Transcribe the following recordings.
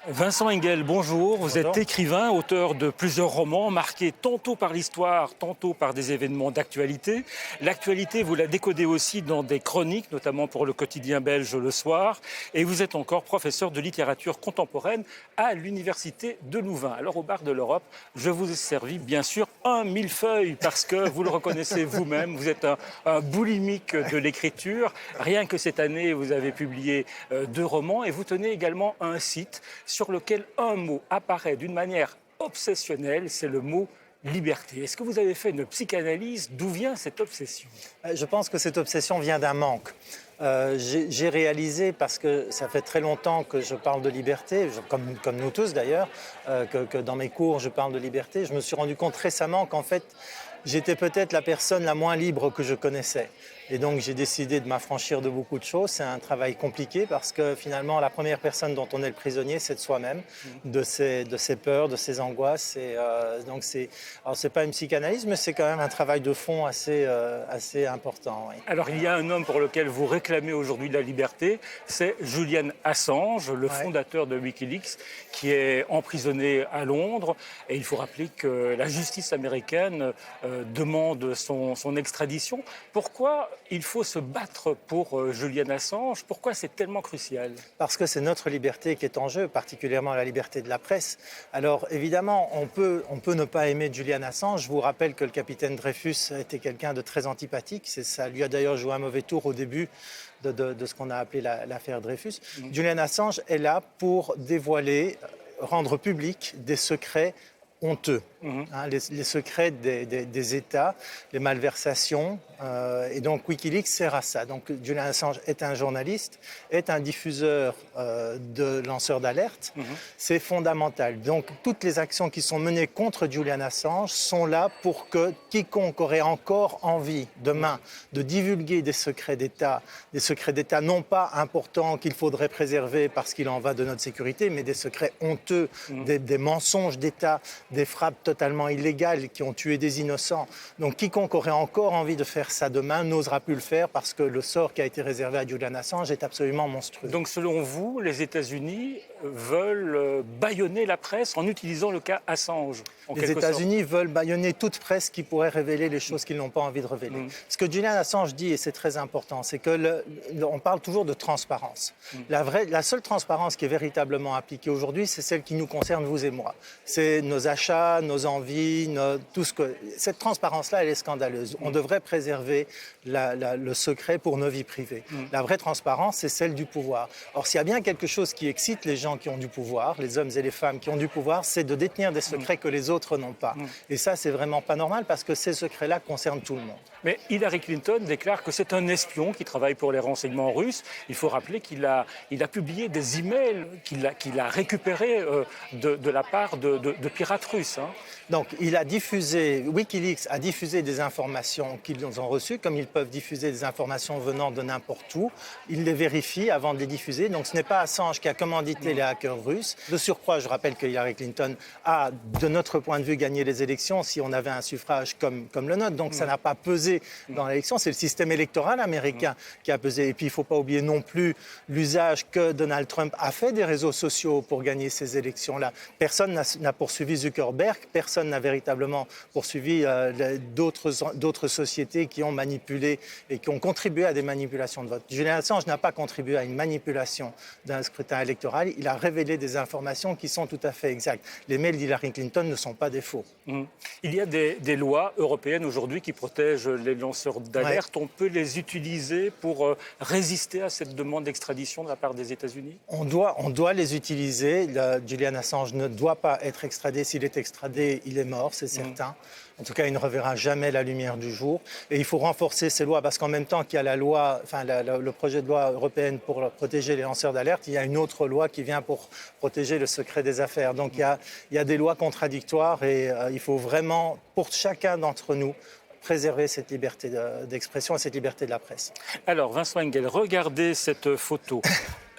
Vincent Engel, bonjour. Vous êtes écrivain, auteur de plusieurs romans marqués tantôt par l'histoire, tantôt par des événements d'actualité. L'actualité, vous la décodez aussi dans des chroniques, notamment pour le quotidien belge Le Soir. Et vous êtes encore professeur de littérature contemporaine à l'Université de Louvain. Alors, au bar de l'Europe, je vous ai servi, bien sûr, un millefeuille, parce que vous le reconnaissez vous-même, vous êtes un boulimique de l'écriture. Rien que cette année, vous avez publié 2 romans et vous tenez également un site sur lequel un mot apparaît d'une manière obsessionnelle, c'est le mot liberté. Est-ce que vous avez fait une psychanalyse? D'où vient cette obsession? Je pense que cette obsession vient d'un manque. J'ai réalisé, parce que ça fait très longtemps que je parle de liberté, comme nous tous d'ailleurs, que dans mes cours je parle de liberté, je me suis rendu compte récemment qu'en fait j'étais peut-être la personne la moins libre que je connaissais. Et donc j'ai décidé de m'affranchir de beaucoup de choses. C'est un travail compliqué parce que finalement la première personne dont on est le prisonnier, c'est de soi-même, de ses peurs, de ses angoisses. Et donc c'est pas une psychanalyse, mais c'est quand même un travail de fond assez important. Oui. Alors il y a un homme pour lequel vous réclamez aujourd'hui la liberté, c'est Julian Assange, le fondateur de Wikileaks, qui est emprisonné à Londres. Et il faut rappeler que la justice américaine demande son extradition. Pourquoi il faut se battre pour Julian Assange? Pourquoi c'est tellement crucial? Parce que c'est notre liberté qui est en jeu, particulièrement la liberté de la presse. Alors évidemment, on peut ne pas aimer Julian Assange. Je vous rappelle que le capitaine Dreyfus était quelqu'un de très antipathique. Ça lui a d'ailleurs joué un mauvais tour au début de ce qu'on a appelé l'affaire Dreyfus. Julian Assange est là pour dévoiler, rendre public des secrets honteux, les secrets des États, les malversations. Et donc Wikileaks sert à ça. Donc Julian Assange est un journaliste, est un diffuseur de lanceurs d'alerte. C'est fondamental. Donc toutes les actions qui sont menées contre Julian Assange sont là pour que quiconque aurait encore envie demain de divulguer des secrets d'État non pas importants qu'il faudrait préserver parce qu'il en va de notre sécurité, mais des secrets honteux, des mensonges d'État, des frappes totalement illégales qui ont tué des innocents. Donc quiconque aurait encore envie de faire ça demain n'osera plus le faire parce que le sort qui a été réservé à Julian Assange est absolument monstrueux. Donc selon vous, les États-Unis veulent bâillonner la presse en utilisant le cas Assange, en Les quelque sorte. États-Unis veulent bâillonner toute presse qui pourrait révéler les choses qu'ils n'ont pas envie de révéler. Ce que Julian Assange dit, et c'est très important, c'est que on parle toujours de transparence. La seule transparence qui est véritablement appliquée aujourd'hui, c'est celle qui nous concerne, vous et moi. C'est nos achats, nos envies, tout ce que... Cette transparence-là, elle est scandaleuse. On devrait préserver le secret pour nos vies privées. La vraie transparence, c'est celle du pouvoir. Or, s'il y a bien quelque chose qui excite les gens qui ont du pouvoir, les hommes et les femmes qui ont du pouvoir, c'est de détenir des secrets que les autres n'ont pas. Et ça, c'est vraiment pas normal parce que ces secrets-là concernent tout le monde. Mais Hillary Clinton déclare que c'est un espion qui travaille pour les renseignements russes. Il faut rappeler qu'il a publié des emails qu'il a récupérés de la part de pirates russes. Donc, Wikileaks a diffusé des informations qu'ils ont reçues, comme ils peuvent diffuser des informations venant de n'importe où. Ils les vérifient avant de les diffuser. Donc, ce n'est pas Assange qui a commandité les hackers russes. De surcroît, je rappelle que Hillary Clinton a, de notre point de vue, gagné les élections si on avait un suffrage comme le nôtre. Donc, ça n'a pas pesé dans l'élection. C'est le système électoral américain qui a pesé. Et puis, il ne faut pas oublier non plus l'usage que Donald Trump a fait des réseaux sociaux pour gagner ces élections-là. Personne n'a poursuivi Zuckerberg. Personne n'a véritablement poursuivi d'autres sociétés qui ont manipulé et qui ont contribué à des manipulations de vote. Julian Assange n'a pas contribué à une manipulation d'un scrutin électoral. Il a révélé des informations qui sont tout à fait exactes. Les mails d'Hillary Clinton ne sont pas des faux. Il y a des lois européennes aujourd'hui qui protègent les lanceurs d'alerte. On peut les utiliser pour résister à cette demande d'extradition de la part des États-Unis? On doit les utiliser. Julian Assange ne doit pas être extradé. S'il est extradé, il est mort, c'est certain. En tout cas, il ne reverra jamais la lumière du jour. Et il faut renforcer ces lois parce qu'en même temps qu'il y a le projet de loi européenne pour protéger les lanceurs d'alerte, il y a une autre loi qui vient pour protéger le secret des affaires. Donc il y a des lois contradictoires et il faut vraiment, pour chacun d'entre nous, préserver cette liberté d'expression et cette liberté de la presse. Alors, Vincent Engel, regardez cette photo.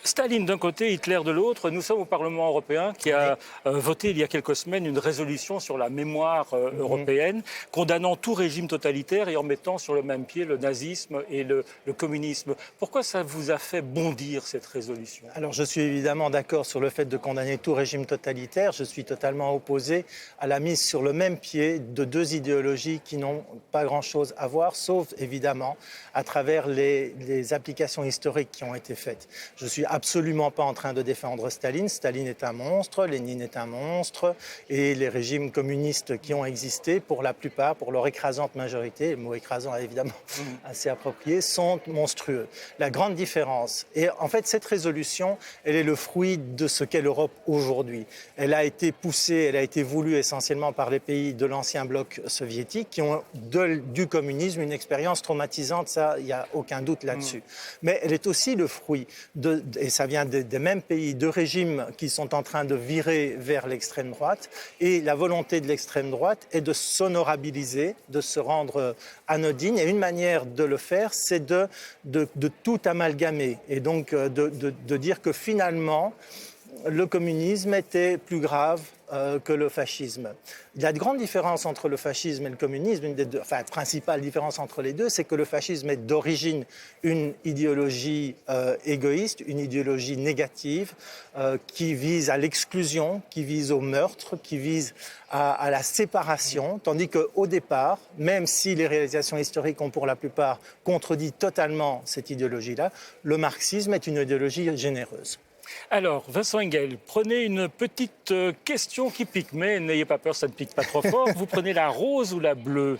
Staline d'un côté, Hitler de l'autre. Nous sommes au Parlement européen qui a voté il y a quelques semaines une résolution sur la mémoire européenne, condamnant tout régime totalitaire et en mettant sur le même pied le nazisme et le communisme. Pourquoi ça vous a fait bondir cette résolution? Alors je suis évidemment d'accord sur le fait de condamner tout régime totalitaire. Je suis totalement opposé à la mise sur le même pied de deux idéologies qui n'ont pas grand-chose à voir, sauf évidemment à travers les applications historiques qui ont été faites. Je ne suis absolument pas en train de défendre Staline. Staline est un monstre, Lénine est un monstre, et les régimes communistes qui ont existé, pour la plupart, pour leur écrasante majorité, le mot écrasant est évidemment assez approprié, sont monstrueux. La grande différence, et en fait cette résolution, elle est le fruit de ce qu'est l'Europe aujourd'hui. Elle a été poussée, elle a été voulue essentiellement par les pays de l'ancien bloc soviétique qui ont du communisme une expérience traumatisante, ça, il n'y a aucun doute là-dessus. Mais elle est aussi le fruit, et ça vient des mêmes pays, de régimes qui sont en train de virer vers l'extrême droite, et la volonté de l'extrême droite est de s'honorabiliser, de se rendre anodine, et une manière de le faire, c'est de tout amalgamer, et donc de dire que finalement, le communisme était plus grave que le fascisme. Il y a de grandes différences entre le fascisme et le communisme. Une des deux, enfin, principale différence entre les deux, c'est que le fascisme est d'origine une idéologie égoïste, une idéologie négative qui vise à l'exclusion, qui vise au meurtre, qui vise à la séparation, tandis qu'au départ, même si les réalisations historiques ont pour la plupart contredit totalement cette idéologie-là, le marxisme est une idéologie généreuse. Alors, Vincent Engel, prenez une petite question qui pique, mais n'ayez pas peur, ça ne pique pas trop fort. Vous prenez la rose ou la bleue?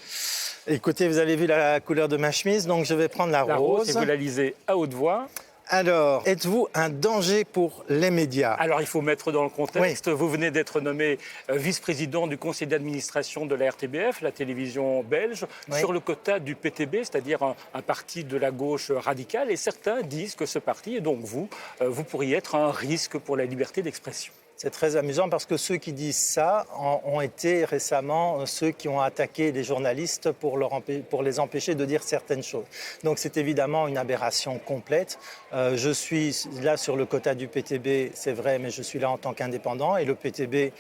Écoutez, vous avez vu la couleur de ma chemise, donc je vais prendre la rose. Et vous la lisez à haute voix. Alors, êtes-vous un danger pour les médias? Alors, il faut mettre dans le contexte. Oui. Vous venez d'être nommé vice-président du conseil d'administration de la RTBF, la télévision belge, oui, sur le quota du PTB, c'est-à-dire un parti de la gauche radicale. Et certains disent que ce parti, et donc vous pourriez être un risque pour la liberté d'expression. C'est très amusant parce que ceux qui disent ça ont été récemment ceux qui ont attaqué les journalistes pour les empêcher de dire certaines choses. Donc c'est évidemment une aberration complète. Je suis là sur le quota du PTB, c'est vrai, mais je suis là en tant qu'indépendant. Et le PTB,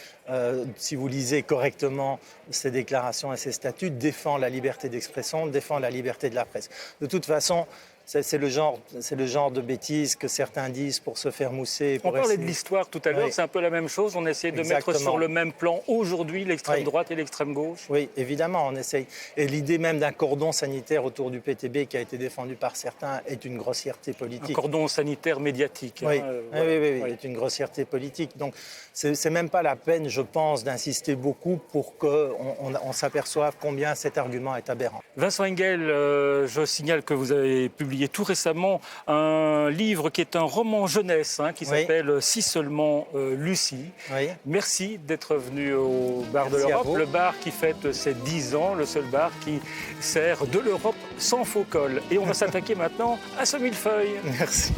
si vous lisez correctement ses déclarations et ses statuts, défend la liberté d'expression, défend la liberté de la presse. De toute façon, c'est le genre de bêtises que certains disent pour se faire mousser. On parlait de l'histoire tout à l'heure, oui, c'est un peu la même chose. On essaie de mettre sur le même plan aujourd'hui l'extrême droite et l'extrême gauche. Oui, évidemment, on essaye. Et l'idée même d'un cordon sanitaire autour du PTB qui a été défendu par certains est une grossièreté politique. Un cordon sanitaire médiatique. Oui, hein, oui, est une grossièreté politique. Donc, c'est même pas la peine, je pense, d'insister beaucoup pour qu'on s'aperçoive combien cet argument est aberrant. Vincent Engel, je signale que vous avez publié tout récemment un livre qui est un roman jeunesse qui s'appelle Si seulement Lucie. Oui. Merci d'être venu au bar de l'Europe, le bar qui fête ses 10 ans, le seul bar qui sert de l'Europe sans faux col. Et on va s'attaquer maintenant à ce millefeuille. Merci.